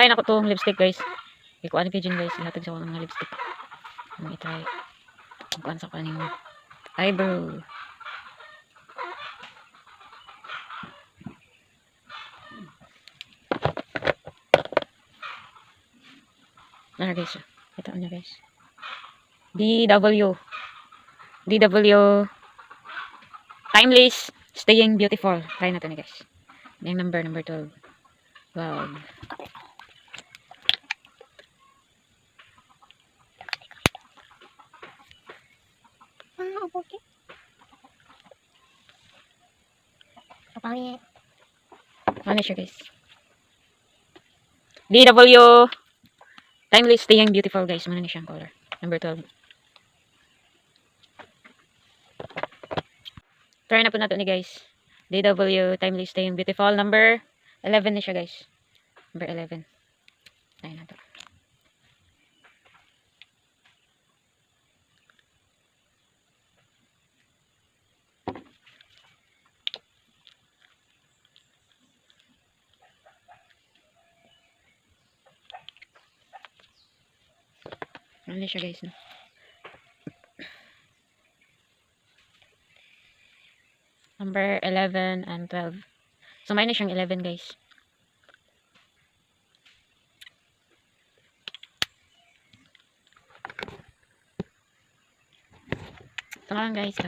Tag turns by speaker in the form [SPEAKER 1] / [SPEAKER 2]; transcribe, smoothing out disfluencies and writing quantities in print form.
[SPEAKER 1] try na ko tong lipstick guys. Ikuan ni Pigeon guys, ihatag sa mga lipstick. I-try. Ikuan sa kaning eyebrow. Nah guys, kita niya guys. DW Timeless Staying Beautiful. Try natin guys. Yung number 12. Wow.
[SPEAKER 2] Okay. Kapangit.
[SPEAKER 1] Ano siya guys? DW Timeless Staying Beautiful guys. Ano niya siyang color? Number 12. Try na po natin ni guys. DW Timeless Staying Beautiful. Number 11 na siya guys. Number 11. Try na to. Ano siya guys, no? Number 11 and 12. So, may na siyang 11 guys. Ito lang guys.